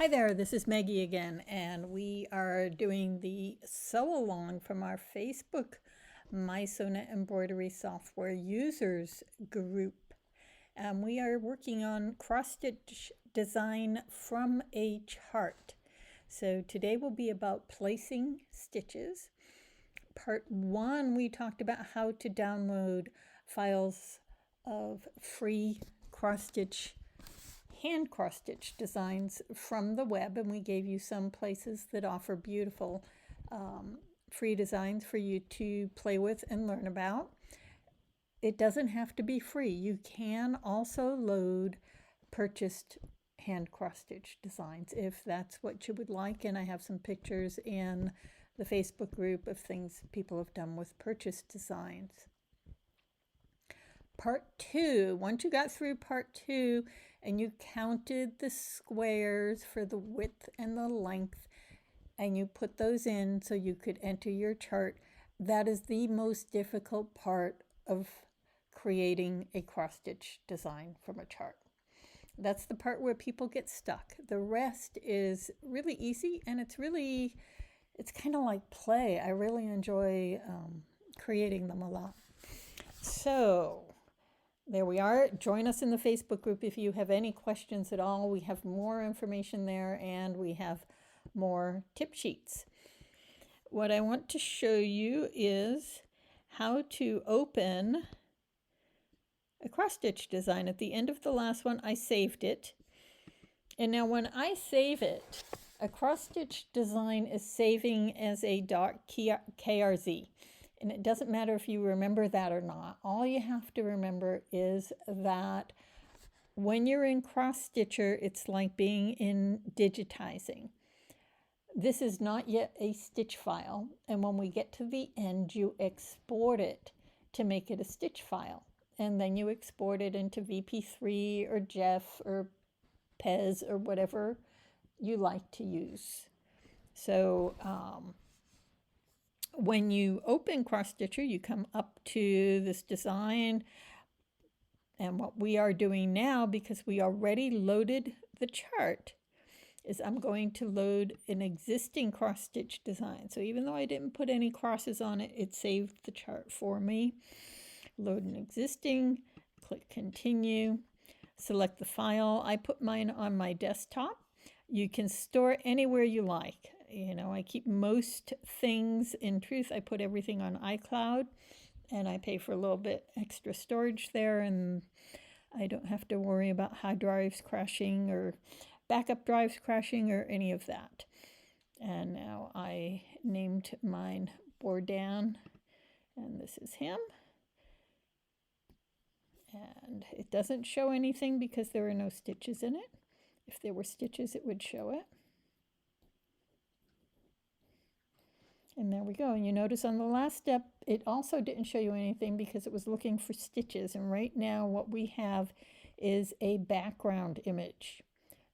Hi there, this is Maggie again, and we are doing the sew along from our Facebook mySewnet embroidery software users group. And we are working on cross stitch design from a chart. So today will be about placing stitches. Part one, we talked about how to download files of free cross stitch hand cross stitch designs from the web, and we gave you some places that offer beautiful free designs for you to play with and learn about. It doesn't have to be free. You can also load purchased hand cross stitch designs if that's what you would like, and I have some pictures in the Facebook group of things people have done with purchased designs. Part two, once you got through part two and you counted the squares for the width and the length and you put those in so you could enter your chart, that is the most difficult part of creating a cross stitch design from a chart. That's the part where people get stuck. The rest is really easy, and it's kind of like play. I really enjoy creating them a lot. So there we are. Join us in the Facebook group if you have any questions at all. We have more information there, and we have more tip sheets. What I want to show you is how to open a cross stitch design. At the end of the last one, I saved it. And now when I save it, a cross stitch design is saving as a .krz. And it doesn't matter if you remember that or not. All you have to remember is that when you're in Cross Stitcher, it's like being in digitizing. This is not yet a stitch file, and when we get to the end, you export it to make it a stitch file. And then you export it into VP3 or JEF or PEZ or whatever you like to use. So when you open Cross Stitcher, you come up to this design, and what we are doing now, because we already loaded the chart, is I'm going to load an existing cross stitch design. So even though I didn't put any crosses on it, it saved the chart for me. Load an existing, click continue, select the file. I put mine on my desktop. You can store it anywhere you like. You know, I keep most things. In truth, I put everything on iCloud, and I pay for a little bit extra storage there, and I don't have to worry about hard drives crashing or backup drives crashing or any of that. And now I named mine Bourdain, and this is him. And it doesn't show anything because there are no stitches in it. If there were stitches, it would show it. And there we go. And you notice on the last step, it also didn't show you anything because it was looking for stitches. And right now what we have is a background image.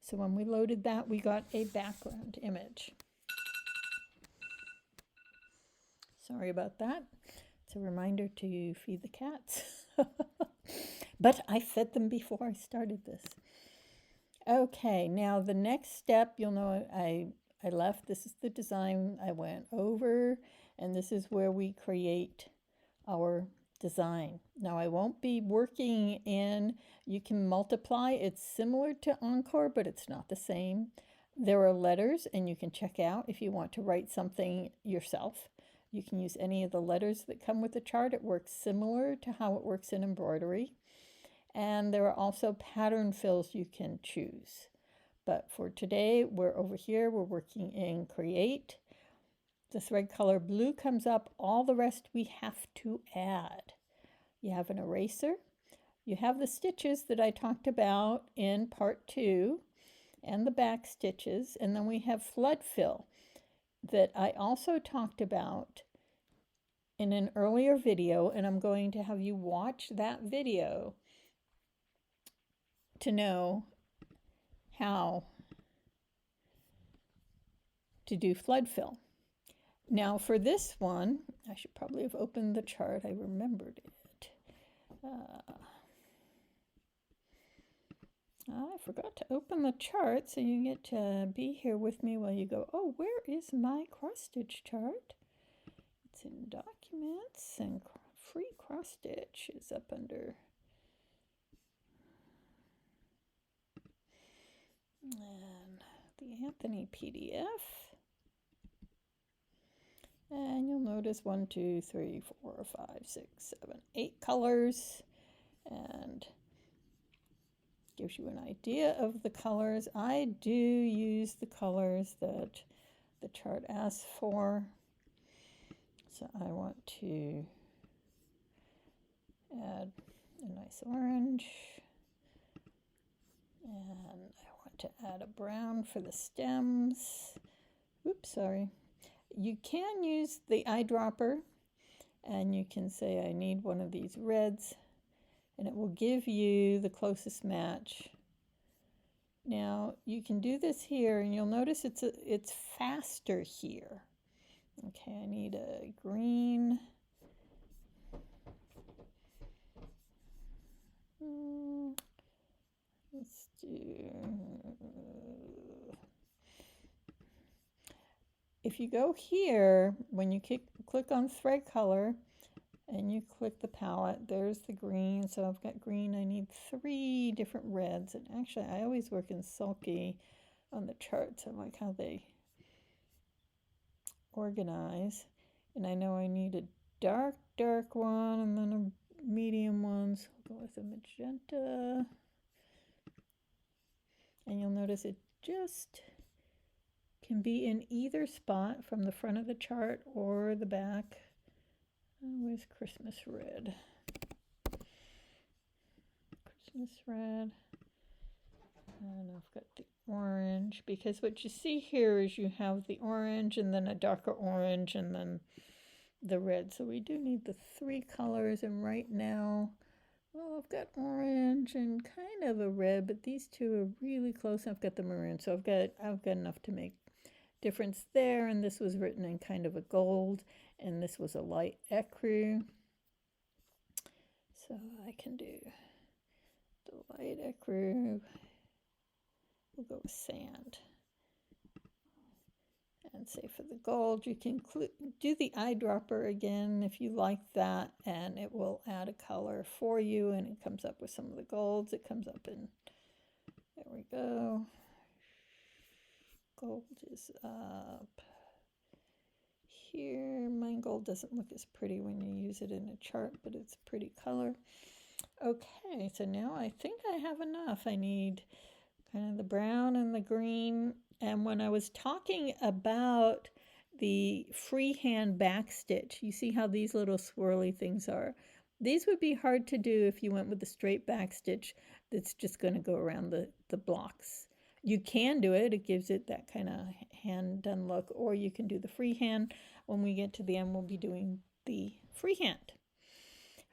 So when we loaded that, we got a background image. Sorry about that. It's a reminder to feed the cats. But I fed them before I started this. Okay, now the next step, you'll know I left. This is the design I went over, and this is where we create our design. Now I won't be working in, you can multiply. It's similar to Encore, but it's not the same. There are letters, and you can check out if you want to write something yourself. You can use any of the letters that come with the chart. It works similar to how it works in embroidery. And there are also pattern fills you can choose. But for today, we're over here, we're working in Create. The thread color blue comes up. All the rest we have to add. You have an eraser. You have the stitches that I talked about in part 2 and the back stitches. And then we have flood fill that I also talked about in an earlier video. And I'm going to have you watch that video to know how to do flood fill. Now for this one, I should probably have opened the chart. I remembered it. I forgot to open the chart, so you get to be here with me while you go, oh, where is my cross stitch chart? It's in documents, and free cross stitch is up under. And the Anthony PDF. And you'll notice 1, 2, 3, 4, 5, 6, 7, 8 colors. And gives you an idea of the colors. I do use the colors that the chart asks for. So I want to add a nice orange. And I want to add a brown for the stems. Oops, sorry. You can use the eyedropper, and you can say I need one of these reds, and it will give you the closest match. Now you can do this here, and you'll notice it's faster here. Okay, I need a green. Let's do. If you go here, when you click on thread color and you click the palette, there's the green. So I've got green. I need 3 different reds. And actually, I always work in sulky on the charts. I like how they organize. And I know I need a dark one and then a medium one. So I'll go with a magenta. And you'll notice it just can be in either spot from the front of the chart or the back. Where's Christmas red? Christmas red. And I've got the orange, because what you see here is you have the orange and then a darker orange and then the red. So we do need the 3 colors, and right now, well, I've got orange and kind of a red, but these 2 are really close. I've got the maroon, so I've got enough to make difference there. And this was written in kind of a gold, and this was a light ecru. So I can do the light ecru. We'll go with sand. And say for the gold, you can do the eyedropper again if you like that, and it will add a color for you, and it comes up with some of the golds. It comes up in, there we go. Gold is up here. Mine gold doesn't look as pretty when you use it in a chart, but it's a pretty color. Okay, so now I think I have enough. I need kind of the brown and the green. And when I was talking about the freehand back stitch, you see how these little swirly things are. These would be hard to do if you went with the straight back stitch that's just going to go around the blocks. You can do it. It gives it that kind of hand done look, or you can do the freehand. When we get to the end, we'll be doing the freehand.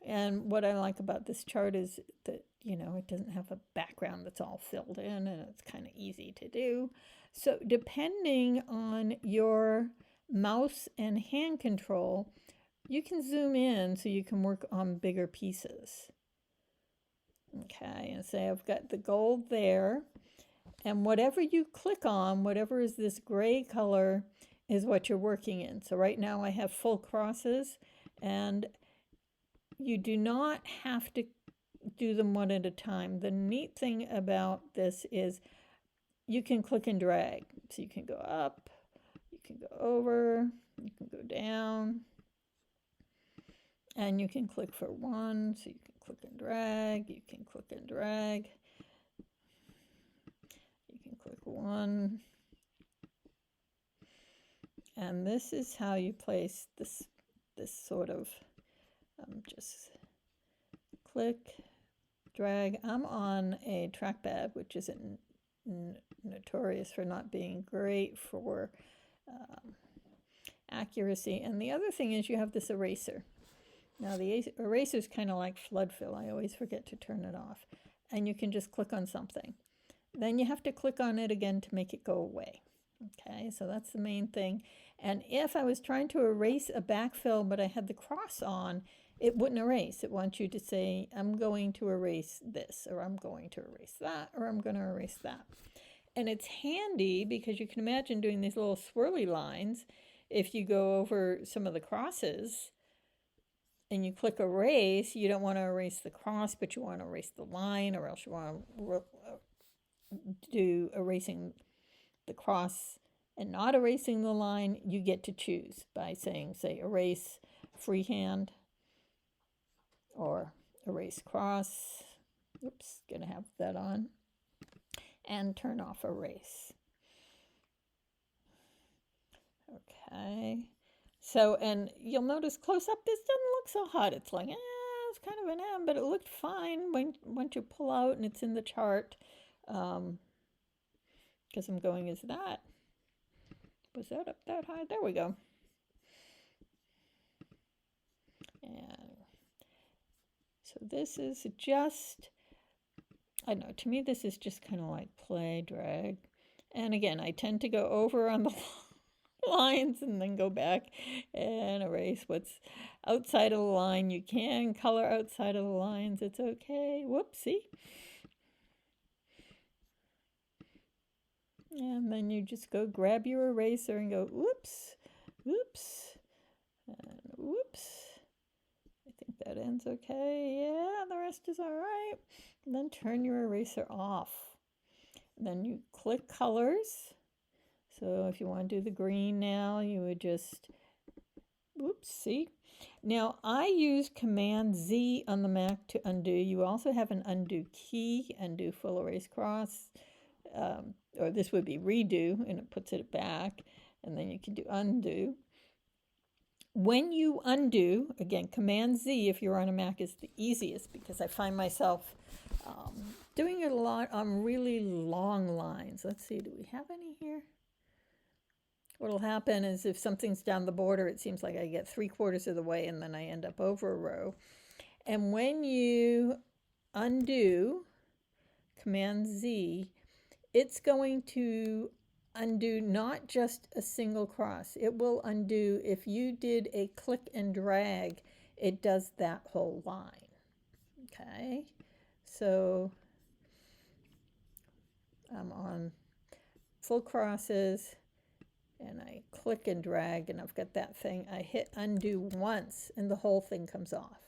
And what I like about this chart is that, you know, it doesn't have a background that's all filled in, and it's kind of easy to do. So depending on your mouse and hand control, you can zoom in so you can work on bigger pieces. Okay, and say I've got the gold there, and whatever you click on, whatever is this gray color, is what you're working in. So right now I have full crosses, and you do not have to do them one at a time. The neat thing about this is you can click and drag. So you can go up, you can go over, you can go down, and you can click for one. So you can click and drag, you can click and drag, you can click one. And this is how you place this sort of just click, drag. I'm on a trackpad, which isn't notorious for not being great for accuracy. And the other thing is you have this eraser. Now the eraser is kind of like flood fill. I always forget to turn it off. And you can just click on something. Then you have to click on it again to make it go away. Okay, so that's the main thing. And if I was trying to erase a backfill, but I had the cross on, it wouldn't erase. It wants you to say, I'm going to erase this, or I'm going to erase that, or I'm going to erase that. And it's handy because you can imagine doing these little swirly lines. If you go over some of the crosses and you click erase, you don't want to erase the cross, but you want to erase the line, or else you want to do erasing the cross and not erasing the line. You get to choose by saying, say, erase freehand or erase cross. Oops, gonna have that on. And turn off erase. Okay. So, and you'll notice close up, this doesn't look so hot. It's like, it's kind of an M, but it looked fine once you pull out and it's in the chart. Because I'm going, is that? Was that up that high? There we go. And so this is just, I don't know, to me this is just kind of like play, drag. And again, I tend to go over on the lines and then go back and erase what's outside of the line. You can color outside of the lines, it's okay. Whoopsie. And then you just go grab your eraser and go, whoops, whoops, and whoops. I think that ends okay. Yeah, the rest is all right. And then turn your eraser off. And then you click colors. So if you want to do the green now, you would just, oops, see? Now I use Command Z on the Mac to undo. You also have an undo key, undo full erase cross, or this would be redo, and it puts it back, and then you can do undo. When you undo, again, Command Z if you're on a Mac is the easiest, because I find myself doing it a lot on really long lines. Let's see, do we have any here? What'll happen is if something's down the border, it seems like I get 3/4 of the way and then I end up over a row. And when you undo, Command Z, it's going to undo not just a single cross. It will undo, if you did a click and drag, it does that whole line. Okay, so I'm on full crosses and I click and drag and I've got that thing. I hit undo once and the whole thing comes off.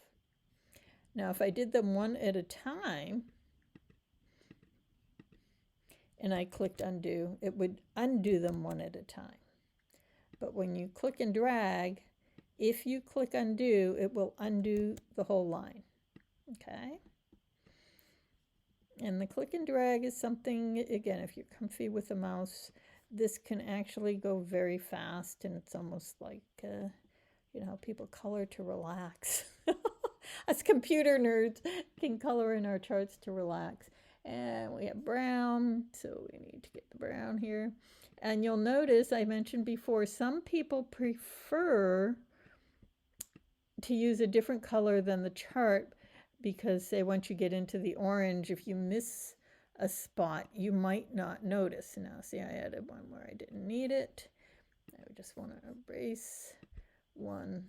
Now if I did them one at a time and I clicked undo, it would undo them one at a time. But when you click and drag, if you click undo, it will undo the whole line. Okay? And the click and drag is something, again, if you're comfy with the mouse, this can actually go very fast, and it's almost like, you know, people color to relax. Us computer nerds can color in our charts to relax. And we have brown, so we need to get the brown here. And you'll notice, I mentioned before, some people prefer to use a different color than the chart because, say, once you get into the orange, if you miss a spot, you might not notice. Now, see, I added one where I didn't need it. I just want to erase one.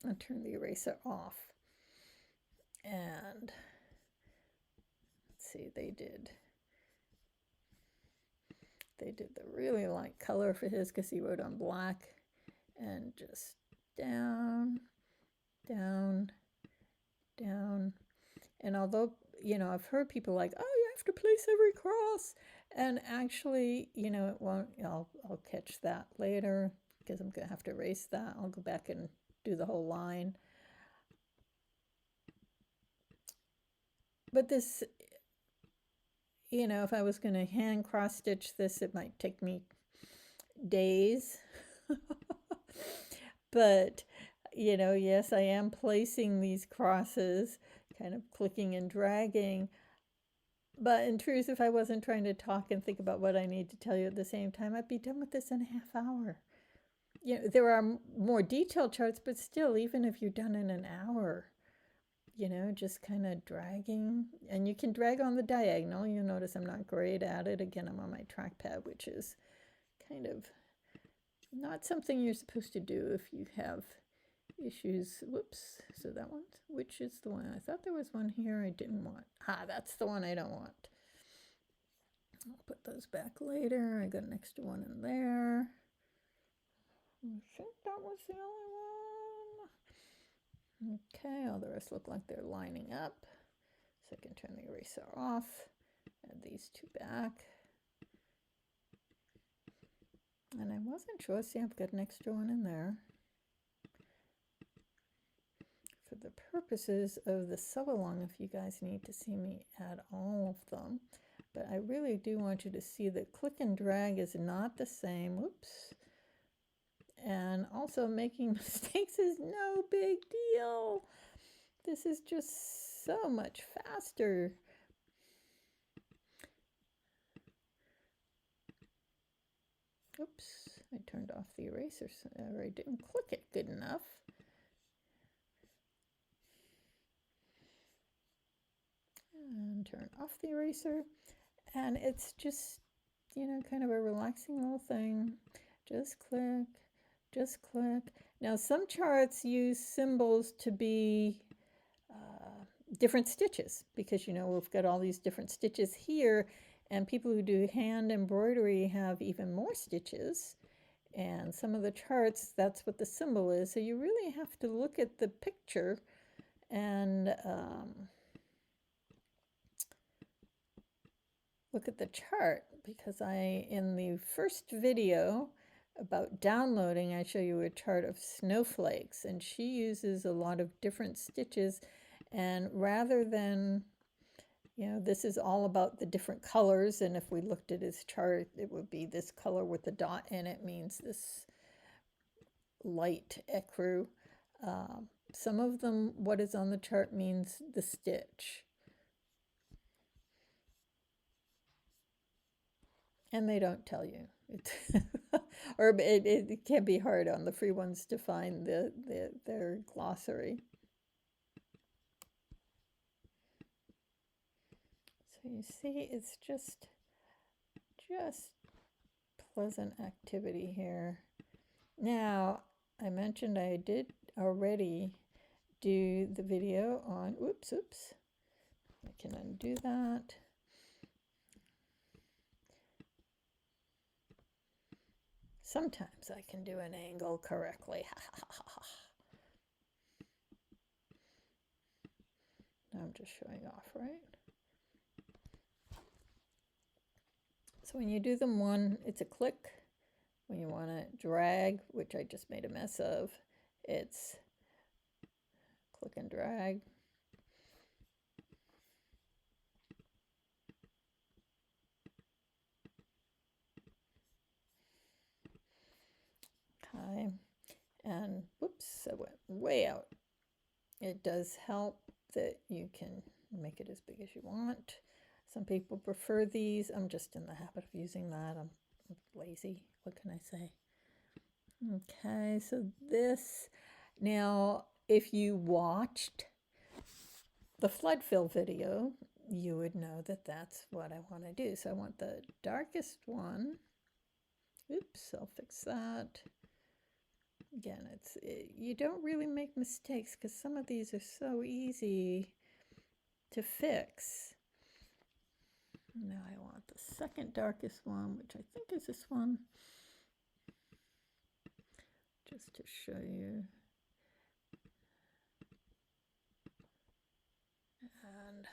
I'll turn the eraser off. And let's see, they did the really light color for his because he wrote on black, and just down, down, down. And although, you know, I've heard people like, oh, you have to place every cross, and actually, you know, it won't. I'll catch that later because I'm gonna have to erase that. I'll go back and do the whole line. But this, you know, if I was going to hand cross stitch this, it might take me days. But, you know, yes, I am placing these crosses, kind of clicking and dragging. But in truth, if I wasn't trying to talk and think about what I need to tell you at the same time, I'd be done with this in a half hour. You know, there are more detailed charts, but still, even if you're done in an hour, you know, just kind of dragging, and you can drag on the diagonal. You'll notice I'm not great at it. Again, I'm on my trackpad, which is kind of not something you're supposed to do if you have issues. Whoops. So that one, which is the one? I thought there was one here I didn't want. That's the one I don't want. I'll put those back later. I got an extra one in there. I think that was the only one. Okay, all the rest look like they're lining up. So I can turn the eraser off. Add these two back. And I wasn't sure. See, I've got an extra one in there. For the purposes of the sew-along, if you guys need to see me add all of them. But I really do want you to see that click and drag is not the same. Whoops. And also making mistakes is no big deal. This is just so much faster. Oops, I turned off the eraser, or I didn't click it good enough. And turn off the eraser. And it's just, you know, kind of a relaxing little thing. Just click, just click. Now, some charts use symbols to be different stitches because, you know, we've got all these different stitches here, and people who do hand embroidery have even more stitches. And some of the charts, that's what the symbol is. So you really have to look at the picture and look at the chart, because in the first video about downloading, I show you a chart of snowflakes, and she uses a lot of different stitches. And rather than, you know, this is all about the different colors, and if we looked at his chart, it would be this color with the dot in it means this light ecru. Some of them, what is on the chart means the stitch. And they don't tell you. Or it can be hard on the free ones to find their glossary. So you see, it's just pleasant activity here. Now, I mentioned I did already do the video on, oops, I can undo that. Sometimes I can do an angle correctly. Now I'm just showing off, right? So when you do them one, it's a click. When you want to drag, which I just made a mess of, it's click and drag. Okay, and whoops, I went way out. It does help that you can make it as big as you want. Some people prefer these. I'm just in the habit of using that. I'm lazy. What can I say? Okay, so this, now if you watched the flood fill video, you would know that that's what I want to do. So I want the darkest one. Oops, I'll fix that. Again, you don't really make mistakes because some of these are so easy to fix. Now I want the second darkest one, which I think is this one, just to show you. And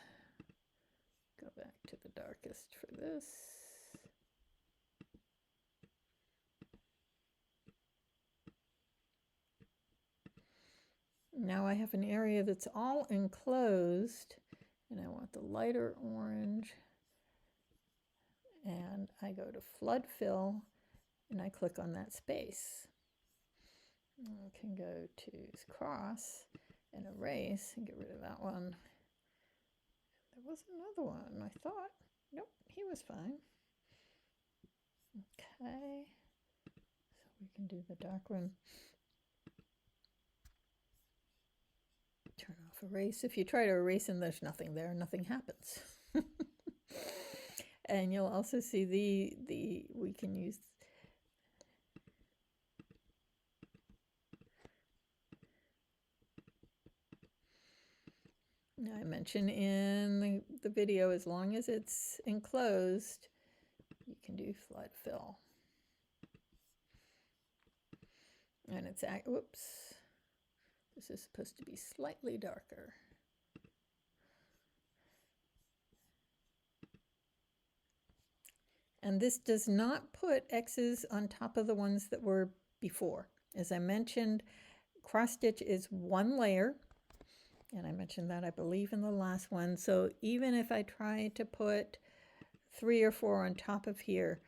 go back to the darkest for this. Now I have an area that's all enclosed, and I want the lighter orange. And I go to flood fill, and I click on that space. I can go to cross and erase and get rid of that one. There was another one, I thought. Nope, he was fine. Okay, so we can do the dark one. Turn off erase. If you try to erase and there's nothing there, nothing happens. And you'll also see we can use Now I mentioned in the video, as long as it's enclosed, you can do flood fill. And it's, whoops, this is supposed to be slightly darker. And this does not put X's on top of the ones that were before. As I mentioned, cross stitch is one layer. And I mentioned that, I believe, in the last one. So even if I try to put 3 or 4 on top of here,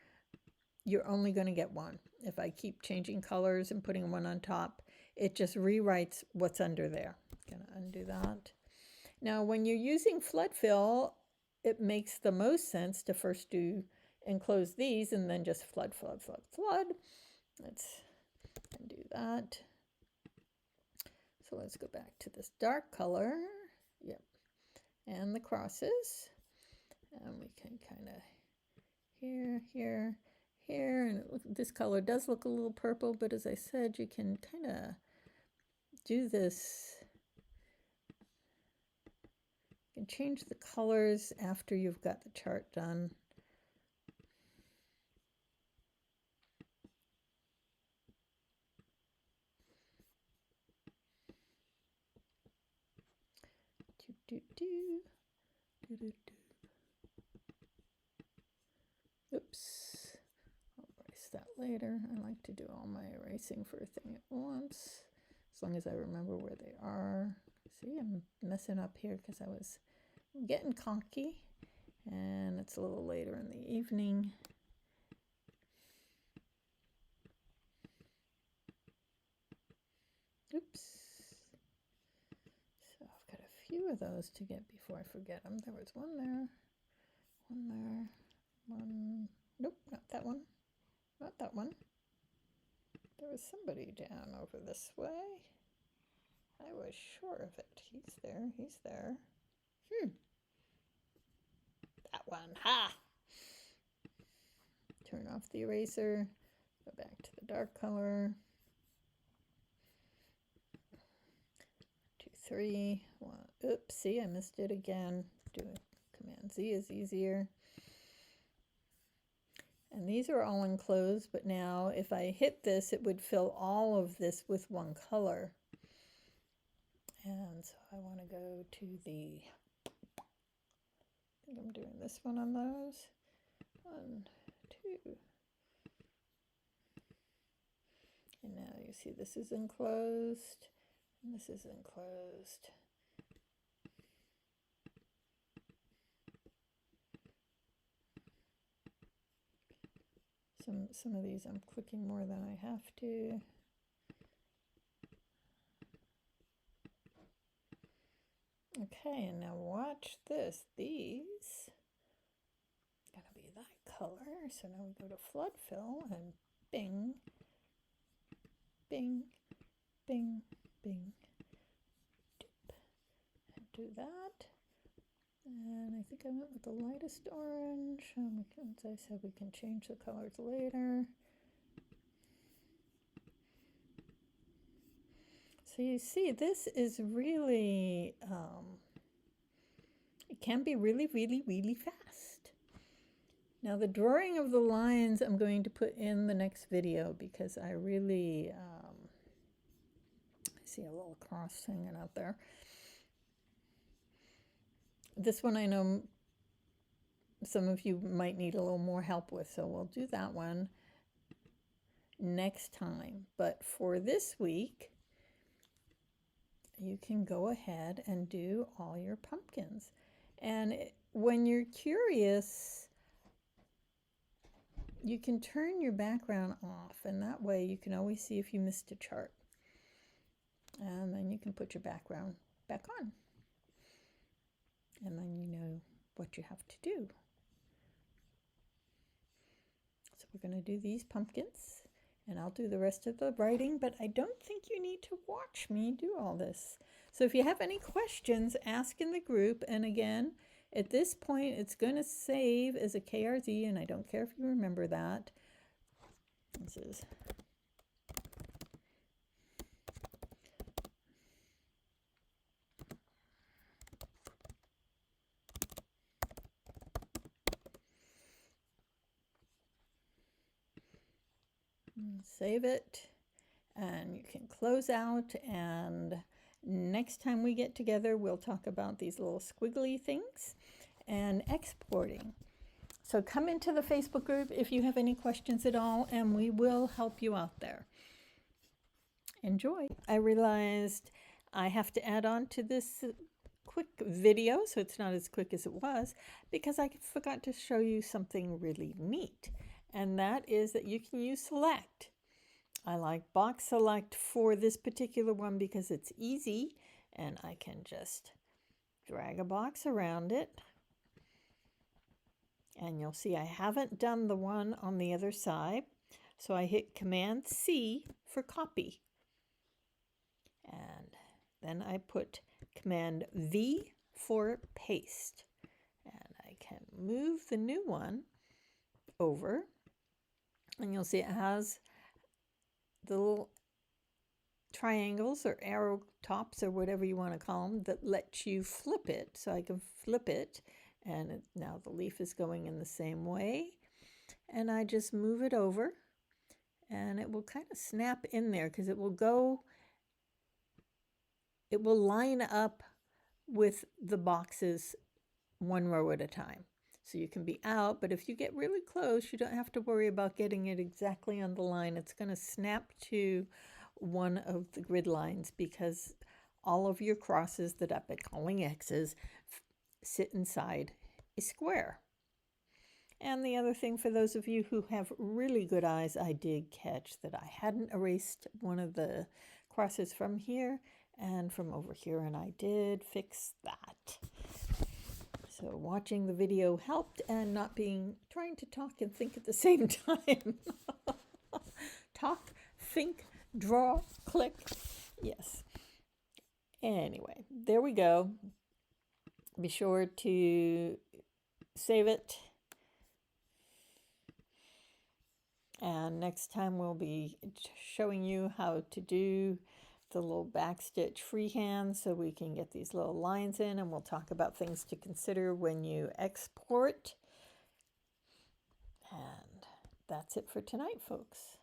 you're only going to get one. If I keep changing colors and putting one on top, it just rewrites what's under there. Gonna undo that. Now, when you're using flood fill, it makes the most sense to first do enclose these and then just flood, flood, flood, flood. Let's undo that. So let's go back to this dark color. Yep. And the crosses. And we can kind of here, here, here. And this color does look a little purple, but as I said, you can kind of do this. You can change the colors after you've got the chart done. Oops, I'll erase that later. I like to do all my erasing for a thing at once, as long as I remember where they are. See, I'm messing up here because I was getting cocky, and it's a little later in the evening. Oops. So I've got a few of those to get before I forget them. There was one there, one. Nope, not that one. Not that one. There was somebody down over this way. I was sure of it. He's there. He's there. That one. Ha! Turn off the eraser. Go back to the dark color. 2, 3, 1. Oops, see, I missed it again. Do Command Z is easier. And these are all enclosed, but now if I hit this, it would fill all of this with one color. And so I want to go to the, I think I'm doing this one on those. 1, 2. And now you see this is enclosed, and this is enclosed. Some of these I'm clicking more than I have to. Okay, and now watch this. These are gonna be that color. So now we go to flood fill and bing, bing, bing, bing, dip, and do that. And I think I went with the lightest orange. As I said, we can change the colors later. So you see, this is really, it can be really, really, really fast. Now the drawing of the lines I'm going to put in the next video because I really, I see a little cross hanging out there. This one I know some of you might need a little more help with, so we'll do that one next time. But for this week, you can go ahead and do all your pumpkins. And when you're curious, you can turn your background off, and that way you can always see if you missed a chart. And then you can put your background back on. And then you know what you have to do. So we're going to do these pumpkins, and I'll do the rest of the writing, but I don't think you need to watch me do all this. So if you have any questions, ask in the group. And again, at this point, it's going to save as a KRZ, and I don't care if you remember that. This is Save it, and you can close out, and next time we get together, we'll talk about these little squiggly things and exporting. So come into the Facebook group if you have any questions at all, and we will help you out there. Enjoy. I realized I have to add on to this quick video, so it's not as quick as it was, because I forgot to show you something really neat, and that is that you can use select. I like box select for this particular one because it's easy, and I can just drag a box around it, and you'll see I haven't done the one on the other side, so I hit Command C for copy, and then I put Command V for paste, and I can move the new one over, and you'll see it has the little triangles or arrow tops or whatever you want to call them that let you flip it. So I can flip it, and now the leaf is going in the same way, and I just move it over, and it will kind of snap in there because it will line up with the boxes one row at a time. So you can be out, but if you get really close, you don't have to worry about getting it exactly on the line. It's going to snap to one of the grid lines because all of your crosses that I've been calling X's sit inside a square. And the other thing, for those of you who have really good eyes, I did catch that I hadn't erased one of the crosses from here and from over here, and I did fix that. So watching the video helped, and not trying to talk and think at the same time. Talk, think, draw, click. Yes. Anyway, there we go. Be sure to save it. And next time we'll be showing you how to do the little backstitch freehand so we can get these little lines in, and we'll talk about things to consider when you export. And that's it for tonight, folks.